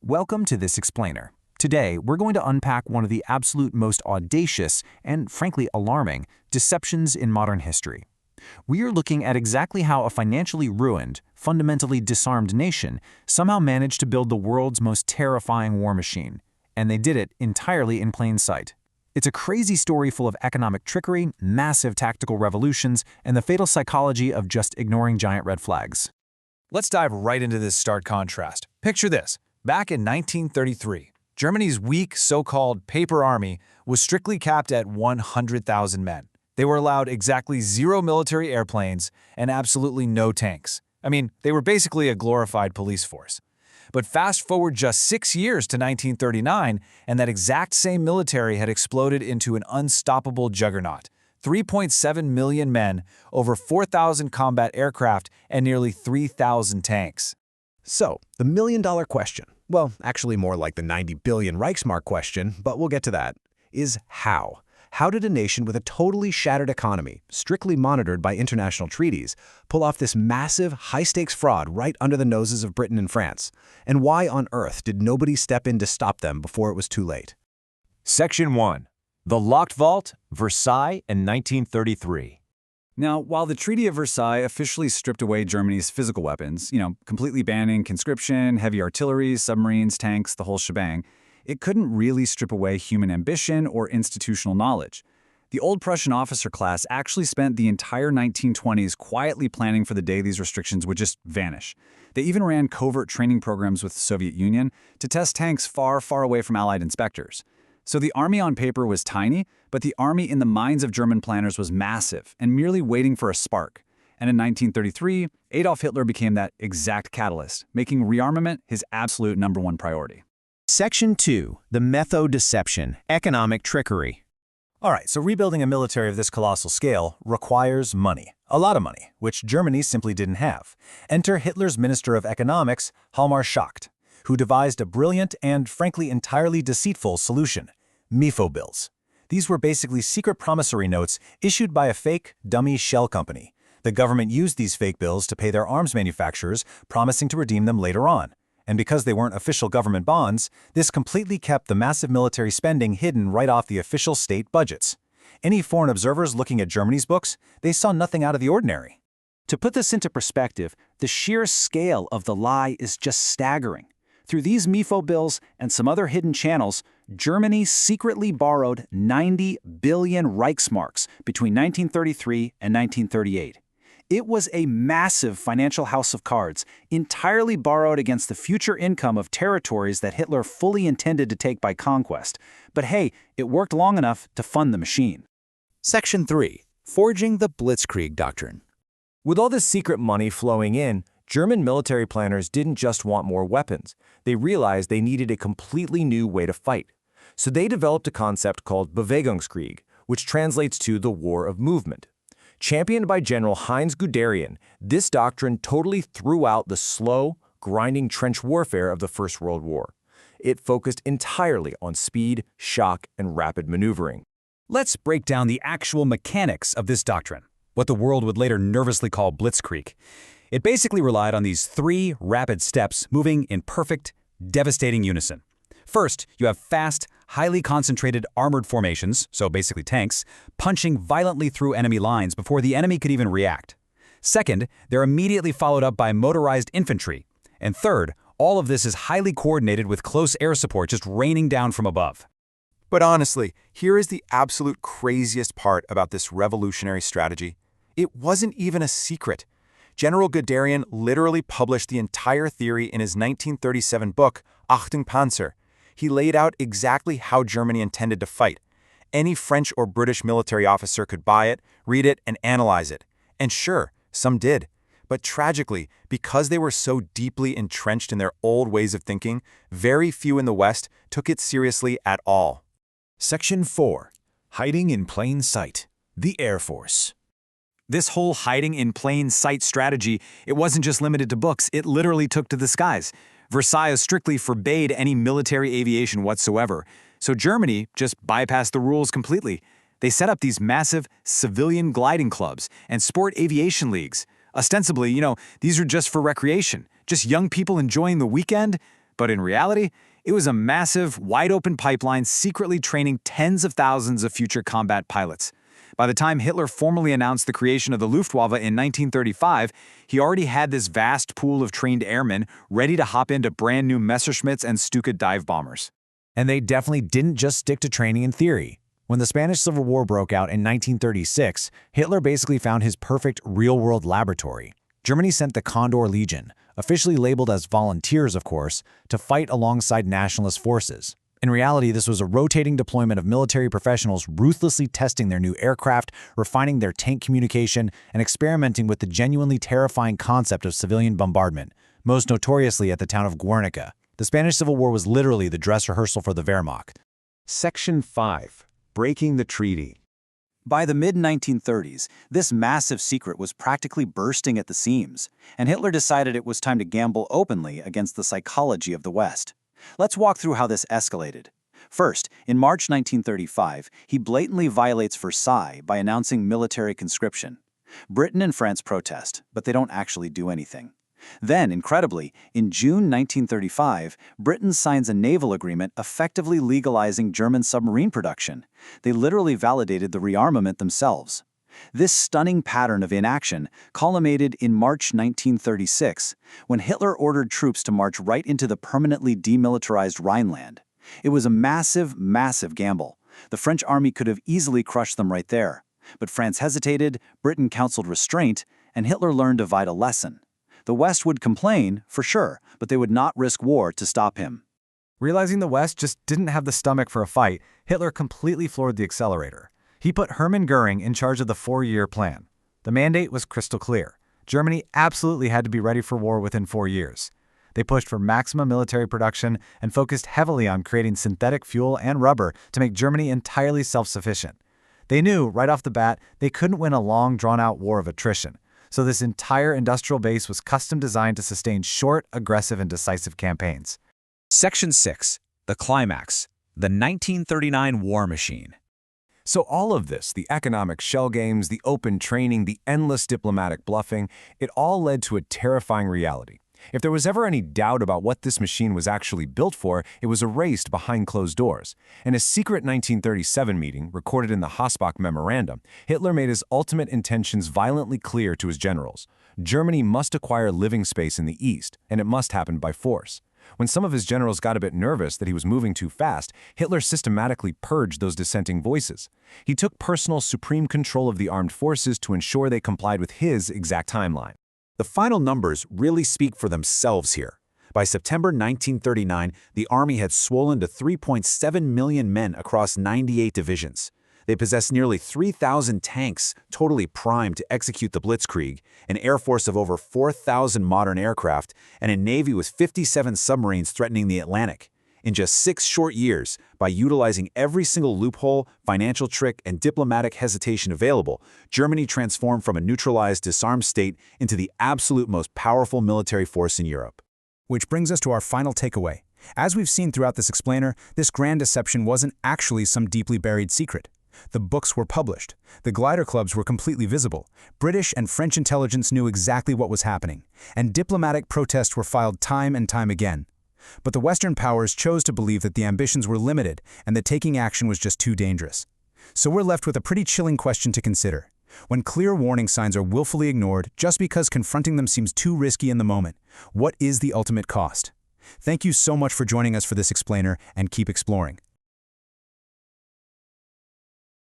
Welcome to this explainer. Today, we're going to unpack one of the absolute most audacious and, frankly, alarming deceptions in modern history. We are looking at exactly how a financially ruined, fundamentally disarmed nation somehow managed to build the world's most terrifying war machine. And they did it entirely in plain sight. It's a crazy story full of economic trickery, massive tactical revolutions, and the fatal psychology of just ignoring giant red flags. Let's dive right into this stark contrast. Picture this. Back in 1933, Germany's weak, so-called paper army was strictly capped at 100,000 men. They were allowed exactly 0 military airplanes and absolutely no tanks. I mean, they were basically a glorified police force. But fast forward just 6 years to 1939, and that exact same military had exploded into an unstoppable juggernaut. 3.7 million men, over 4,000 combat aircraft, and nearly 3,000 tanks. So, the million-dollar question, well, actually more like the 90 billion Reichsmark question, but we'll get to that, is how? How did a nation with a totally shattered economy, strictly monitored by international treaties, pull off this massive, high-stakes fraud right under the noses of Britain and France? And why on earth did nobody step in to stop them before it was too late? Section 1. The Locked Vault, Versailles in 1933. Now, while the Treaty of Versailles officially stripped away Germany's physical weapons, completely banning conscription, heavy artillery, submarines, tanks, the whole shebang, it couldn't really strip away human ambition or institutional knowledge. The old Prussian officer class actually spent the entire 1920s quietly planning for the day these restrictions would just vanish. They even ran covert training programs with the Soviet Union to test tanks far, far away from Allied inspectors. So the army on paper was tiny, but the army in the minds of German planners was massive and merely waiting for a spark. And in 1933, Adolf Hitler became that exact catalyst, making rearmament his absolute #1 priority. Section 2. The Methodeception, Economic Trickery. All right, so rebuilding a military of this colossal scale requires money. A lot of money, which Germany simply didn't have. Enter Hitler's Minister of Economics, Hjalmar Schacht, who devised a brilliant and, frankly, entirely deceitful solution: MIFO bills. These were basically secret promissory notes issued by a fake, dummy shell company. The government used these fake bills to pay their arms manufacturers, promising to redeem them later on. And because they weren't official government bonds, this completely kept the massive military spending hidden right off the official state budgets. Any foreign observers looking at Germany's books, they saw nothing out of the ordinary. To put this into perspective, the sheer scale of the lie is just staggering. Through these MIFO bills and some other hidden channels, Germany secretly borrowed 90 billion Reichsmarks between 1933 and 1938. It was a massive financial house of cards, entirely borrowed against the future income of territories that Hitler fully intended to take by conquest. But hey, it worked long enough to fund the machine. Section 3. Forging the Blitzkrieg Doctrine. With all this secret money flowing in, German military planners didn't just want more weapons. They realized they needed a completely new way to fight. So they developed a concept called Bewegungskrieg, which translates to the War of Movement. Championed by General Heinz Guderian, this doctrine totally threw out the slow, grinding trench warfare of the First World War. It focused entirely on speed, shock, and rapid maneuvering. Let's break down the actual mechanics of this doctrine, what the world would later nervously call Blitzkrieg. It basically relied on these 3 rapid steps moving in perfect, devastating unison. First, you have fast, highly concentrated armored formations, so basically tanks, punching violently through enemy lines before the enemy could even react. Second, they're immediately followed up by motorized infantry. And third, all of this is highly coordinated with close air support just raining down from above. But honestly, here is the absolute craziest part about this revolutionary strategy. It wasn't even a secret. General Guderian literally published the entire theory in his 1937 book, Achtung Panzer. He laid out exactly how Germany intended to fight. Any French or British military officer could buy it, read it, and analyze it. And sure, some did. But tragically, because they were so deeply entrenched in their old ways of thinking, very few in the West took it seriously at all. Section 4. Hiding in Plain Sight, the Air Force. This whole hiding in plain sight strategy, it wasn't just limited to books, it literally took to the skies. Versailles strictly forbade any military aviation whatsoever, so Germany just bypassed the rules completely. They set up these massive civilian gliding clubs and sport aviation leagues. Ostensibly, these are just for recreation, just young people enjoying the weekend. But in reality, it was a massive, wide-open pipeline secretly training tens of thousands of future combat pilots. By the time Hitler formally announced the creation of the Luftwaffe in 1935, he already had this vast pool of trained airmen ready to hop into brand new Messerschmitts and Stuka dive bombers. And they definitely didn't just stick to training in theory. When the Spanish Civil War broke out in 1936, Hitler basically found his perfect real-world laboratory. Germany sent the Condor Legion, officially labeled as volunteers, of course, to fight alongside nationalist forces. In reality, this was a rotating deployment of military professionals ruthlessly testing their new aircraft, refining their tank communication, and experimenting with the genuinely terrifying concept of civilian bombardment, most notoriously at the town of Guernica. The Spanish Civil War was literally the dress rehearsal for the Wehrmacht. Section 5. Breaking the Treaty. By the mid-1930s, this massive secret was practically bursting at the seams, and Hitler decided it was time to gamble openly against the psychology of the West. Let's walk through how this escalated. First, in March 1935, he blatantly violates Versailles by announcing military conscription. Britain and France protest, but they don't actually do anything. Then, incredibly, in June 1935, Britain signs a naval agreement effectively legalizing German submarine production. They literally validated the rearmament themselves. This stunning pattern of inaction culminated in March 1936, when Hitler ordered troops to march right into the permanently demilitarized Rhineland. It was a massive, massive gamble. The French army could have easily crushed them right there. But France hesitated, Britain counseled restraint, and Hitler learned a vital lesson. The West would complain, for sure, but they would not risk war to stop him. Realizing the West just didn't have the stomach for a fight, Hitler completely floored the accelerator. He put Hermann Göring in charge of the 4-year plan. The mandate was crystal clear. Germany absolutely had to be ready for war within 4 years. They pushed for maximum military production and focused heavily on creating synthetic fuel and rubber to make Germany entirely self-sufficient. They knew, right off the bat, they couldn't win a long, drawn-out war of attrition. So this entire industrial base was custom designed to sustain short, aggressive, and decisive campaigns. Section 6. The Climax. The 1939 War Machine. So all of this, the economic shell games, the open training, the endless diplomatic bluffing, it all led to a terrifying reality. If there was ever any doubt about what this machine was actually built for, it was erased behind closed doors. In a secret 1937 meeting, recorded in the Hossbach Memorandum, Hitler made his ultimate intentions violently clear to his generals. Germany must acquire living space in the East, and it must happen by force. When some of his generals got a bit nervous that he was moving too fast, Hitler systematically purged those dissenting voices. He took personal supreme control of the armed forces to ensure they complied with his exact timeline. The final numbers really speak for themselves here. By September 1939, the army had swollen to 3.7 million men across 98 divisions. They possessed nearly 3,000 tanks, totally primed to execute the Blitzkrieg, an air force of over 4,000 modern aircraft, and a navy with 57 submarines threatening the Atlantic. In just 6 short years, by utilizing every single loophole, financial trick, and diplomatic hesitation available, Germany transformed from a neutralized, disarmed state into the absolute most powerful military force in Europe. Which brings us to our final takeaway. As we've seen throughout this explainer, this grand deception wasn't actually some deeply buried secret. The books were published. The glider clubs were completely visible. British and French intelligence knew exactly what was happening. And diplomatic protests were filed time and time again. But the Western powers chose to believe that the ambitions were limited and that taking action was just too dangerous. So we're left with a pretty chilling question to consider. When clear warning signs are willfully ignored just because confronting them seems too risky in the moment, what is the ultimate cost? Thank you so much for joining us for this explainer, and keep exploring.